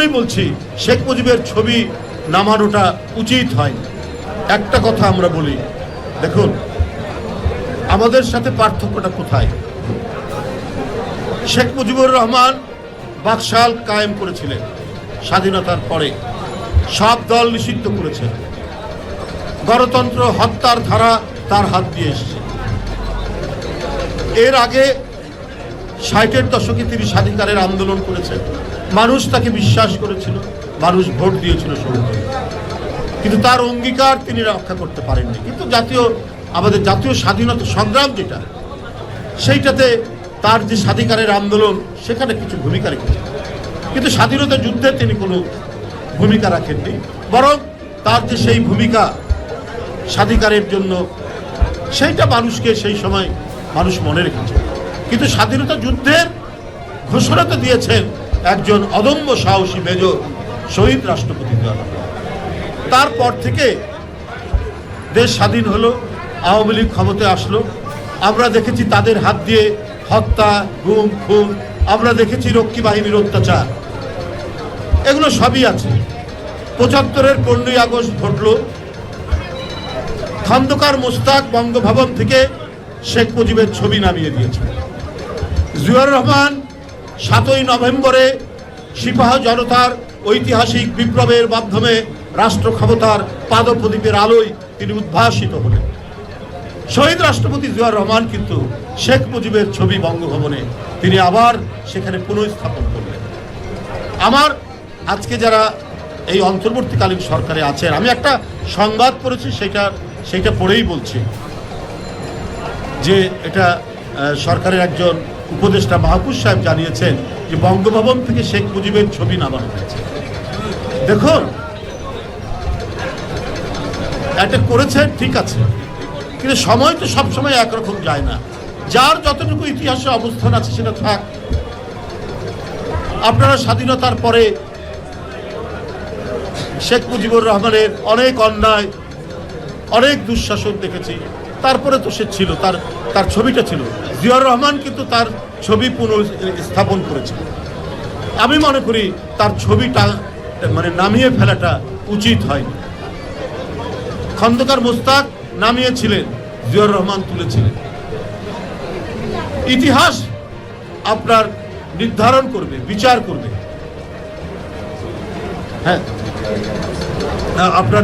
জন্যই বলছি শেখ মুজিবের ছবি নামানোটা উচিত হয়। একটা কথা আমরা বলি, দেখুন আমাদের সাথে পার্থক্যটা কোথায়। শেখ মুজিবুর রহমান বাকশাল কায়েম করেছিলেন, স্বাধীনতার পরে সব দল নিষিদ্ধ করেছেন, গণতন্ত্র হত্যার ধারা তার হাত দিয়ে এসেছে। এর আগে 60-এর দশকে তিনি স্বাধিকারের আন্দোলন করেছেন, মানুষ তাকে বিশ্বাস করেছিল, মানুষ ভোট দিয়েছিল সৌন্দর্য, কিন্তু তার অঙ্গীকার তিনি রক্ষা করতে পারেননি। কিন্তু আমাদের জাতীয় স্বাধীনতা সংগ্রাম যেটা, সেইটাতে তার যে স্বাধিকারের আন্দোলন সেখানে কিছু ভূমিকা রেখেছেন, কিন্তু স্বাধীনতা যুদ্ধে তিনি কোনো ভূমিকা রাখেননি। বরং তার যে সেই ভূমিকা স্বাধিকারের জন্য, সেইটা মানুষকে সেই সময় মানুষ মনে রেখেছে। কিন্তু স্বাধীনতা যুদ্ধের ঘোষণা তো দিয়েছেন একজন অদম্য সাহসী মেজর শহীদ রাষ্ট্রপতি দ্বারা। তারপর থেকে দেশ স্বাধীন হলো, আওয়ামী লীগ ক্ষমতায় আসলো, আমরা দেখেছি তাদের হাত দিয়ে হত্যা, গুম, খুন, আমরা দেখেছি রক্ষী বাহিনীর অত্যাচার, এগুলো সবই আছে। ৭৫-এর ১৫ই আগস্ট ঘটল, খন্দকার মোস্তাক বঙ্গভবন থেকে শেখ মুজিবের ছবি নামিয়ে দিয়েছে। জিয়াউর রহমান ৭ই নভেম্বরে সিপাহ জনতার ঐতিহাসিক বিপ্লবের মাধ্যমে রাষ্ট্র ক্ষমতার পাদপ্রদীপের আলোয় তিনি উদ্ভাসিত হলেন। শহীদ রাষ্ট্রপতি জিয়াউর রহমান কিন্তু শেখ মুজিবের ছবি বঙ্গভবনে তিনি আবার সেখানে পুনঃস্থাপন করলেন। আমার আজকে যারা এই অন্তর্বর্তীকালীন সরকারে আছেন, আমি একটা সংবাদ পড়েছি, সেইটা পড়েই বলছি যে এটা সরকারের একজন উপদেষ্টা মাহফুজ সাহেব জানিয়েছেন যে বঙ্গভবন থেকে শেখ মুজিবের ছবি নামানো হয়েছে। দেখুন, এটা করেছেন ঠিক আছে, কিন্তু সময় তো সবসময় একরকম যায় না। যার যতটুকু ইতিহাসে অবস্থান আছে সেটা থাক। আপনারা স্বাধীনতার পরে শেখ মুজিবুর রহমানের অনেক অন্যায়, অনেক দুঃশাসন দেখেছি, তারপরে তো সে ছিল, তার ছবিটা ছিল। জিয়াউর রহমান কিন্তু তার ছবি পুনঃস্থাপন করেছে। আমি মনে করি তার ছবিটা নামিয়ে ফেলাটা উচিত হয়নি। খন্দকার মোস্তাক নামিয়েছিলেন, জিয়াউর রহমান তুলেছিলেন। ইতিহাস আপনার নির্ধারণ করবে, বিচার করবে। হ্যাঁ, আপনার